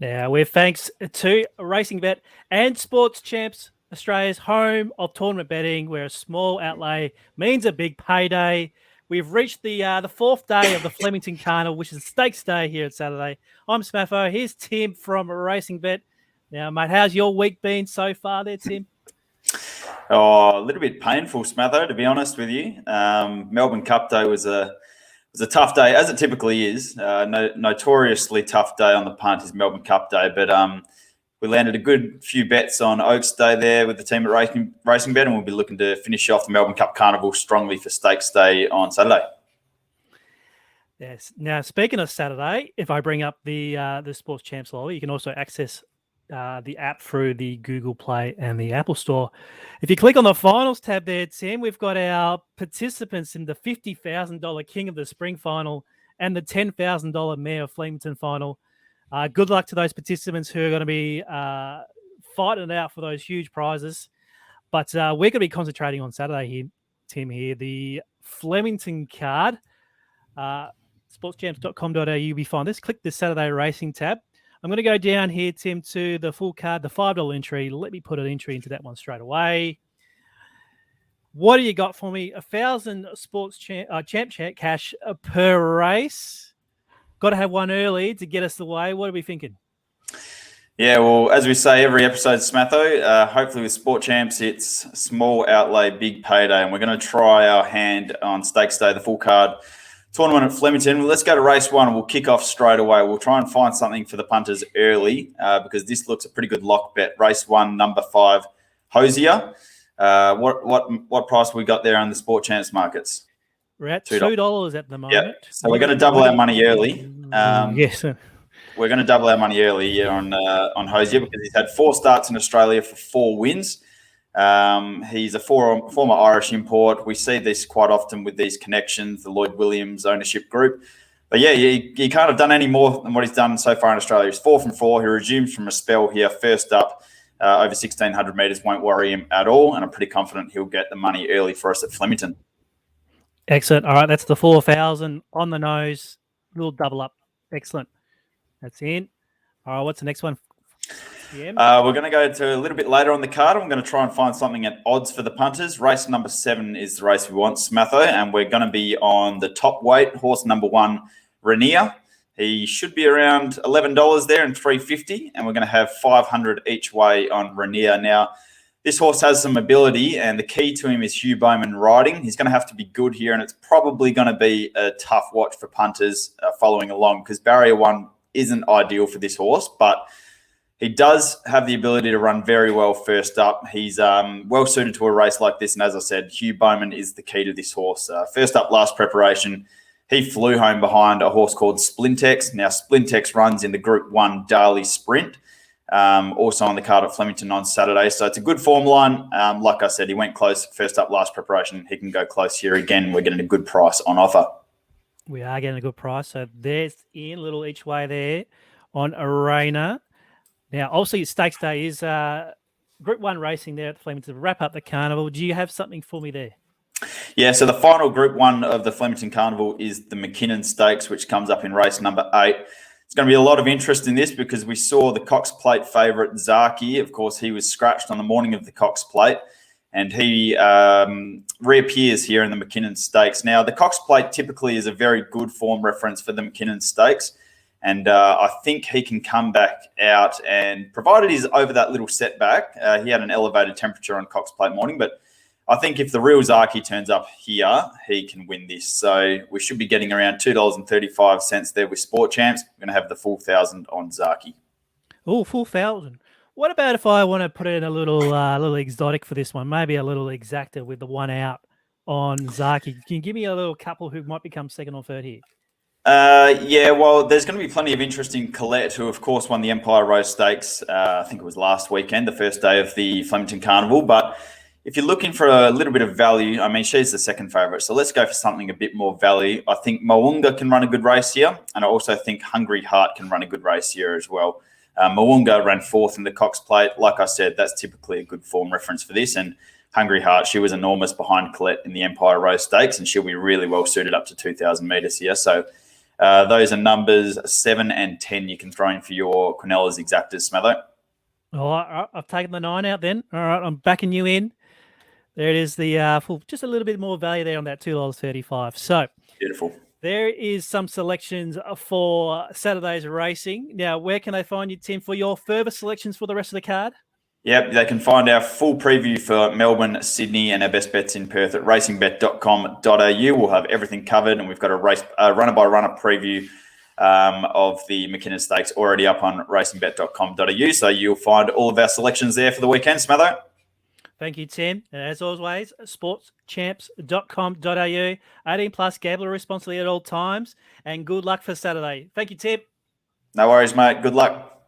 Now, we're thanks to Racing Bet and Sports Champs, Australia's home of tournament betting, where a small outlay means a big payday. We've reached the fourth day of the Flemington Carnival, which is a stakes day here at Saturday. I'm Smatho. Here's Tim from Racing Bet. Now, mate, how's your week been so far there, Tim? Oh, a little bit painful, Smatho, to be honest with you. Melbourne Cup Day was a tough day, as it typically is. Notoriously tough day on the punt is Melbourne Cup Day, but we landed a good few bets on Oaks Day there with the team at Racing Bet, and we'll be looking to finish off the Melbourne Cup Carnival strongly for Stakes Day on Saturday. Yes. Now, speaking of Saturday, if I bring up the Sports Champs lobby, you can also access the app through the Google Play and the Apple Store. If you click on the finals tab there, Tim, we've got our participants in the $50,000 King of the Spring final and the $10,000 Mayor of Flemington final. Good luck to those participants who are going to be fighting it out for those huge prizes. But we're going to be concentrating on Saturday here, Tim, here. The Flemington card, sportschamps.com.au, you'll be fine. Let's click the Saturday Racing tab. I'm going to go down here, Tim, to the full card, the $5 entry. Let me put an entry into that one straight away. What do you got for me? 1,000 sports champ cash per race. Got to have one early to get us away. What are we thinking? Yeah, well, as we say every episode, Smatho, hopefully with Sport Champs, it's small outlay, big payday, and we're going to try our hand on Stakes Day, the full card tournament at Flemington. Well, let's go to race one and we'll kick off straight away. We'll try and find something for the punters early because this looks a pretty good lock bet. Race one, number 5, Hosier. What price we got there on the Sport Champs markets? We're at $2 at the moment. Yep. So we're going to double our money early. Yes. We're going to double our money early here on Hosier because he's had 4 starts in Australia for 4 wins. He's a former Irish import. We see this quite often with these connections, the Lloyd Williams ownership group. But yeah, he can't have done any more than what he's done so far in Australia. He's 4 from 4. He resumes from a spell here, first up over 1,600 metres. Won't worry him at all, and I'm pretty confident he'll get the money early for us at Flemington. Excellent. All right, that's the 4,000 on the nose. Little double up. Excellent. That's in. All right, what's the next one? We're going to go to a little bit later on the card. I'm going to try and find something at odds for the punters. Race number 7 is the race we want, Smatho, and we're going to be on the top weight, horse number 1, Rainier. He should be around $11 there and $3.50, and we're going to have 500 each way on Rainier. Now, this horse has some ability, and the key to him is Hugh Bowman riding. He's going to have to be good here, and it's probably going to be a tough watch for punters following along because Barrier 1 isn't ideal for this horse, but he does have the ability to run very well first up. He's well suited to a race like this. And as I said, Hugh Bowman is the key to this horse. First up, last preparation, he flew home behind a horse called Splintex. Now, Splintex runs in the Group 1 Daily Sprint, also on the card at Flemington on Saturday. So it's a good form line. Like I said, he went close first up, last preparation. He can go close here again. We're getting a good price on offer. We are getting a good price. So there's in a little each way there on Arena. Now, obviously, Stakes Day is Group 1 racing there at the Flemington to wrap up the carnival. Do you have something for me there? Yeah, so the final Group 1 of the Flemington Carnival is the Mackinnon Stakes, which comes up in race number 8. It's going to be a lot of interest in this because we saw the Cox Plate favourite Zaki. Of course, he was scratched on the morning of the Cox Plate, and he reappears here in the Mackinnon Stakes. Now, the Cox Plate typically is a very good form reference for the Mackinnon Stakes. And I think he can come back out, and provided he's over that little setback, he had an elevated temperature on Cox Plate morning, but I think if the real Zaki turns up here, he can win this. So we should be getting around $2.35 there with Sport Champs. We're going to have the full 1,000 on Zaki. Oh, full 1,000. What about if I want to put in a little exotic for this one, maybe a little exacta with the 1 out on Zaki? Can you give me a little couple who might become second or third here? Yeah, well, there's going to be plenty of interest in Colette, who, of course, won the Empire Rose Stakes. I think it was last weekend, the first day of the Flemington Carnival. But if you're looking for a little bit of value, I mean, she's the second favourite. So let's go for something a bit more value. I think Mo'unga can run a good race here. And I also think Hungry Heart can run a good race here as well. Mo'unga ran 4th in the Cox Plate. Like I said, that's typically a good form reference for this. And Hungry Heart, she was enormous behind Colette in the Empire Rose Stakes, and she'll be really well suited up to 2,000 metres here. So Those are numbers 7 and 10 you can throw in for your Quinellas exactas, Smatho. All right, I've taken the 9 out then. All right, I'm backing you in. There it is, the for just a little bit more value there on that $2.35. So beautiful. There is some selections for Saturday's racing. Now, where can they find you, Tim, for your further selections for the rest of the card? Yep, they can find our full preview for Melbourne, Sydney, and our best bets in Perth at racingbet.com.au. We'll have everything covered, and we've got a runner-by-runner preview of the Mackinnon Stakes already up on racingbet.com.au. So you'll find all of our selections there for the weekend, Smatho. Thank you, Tim. And as always, sportchamps.com.au. 18 plus, gambler responsibly at all times. And good luck for Saturday. Thank you, Tim. No worries, mate. Good luck.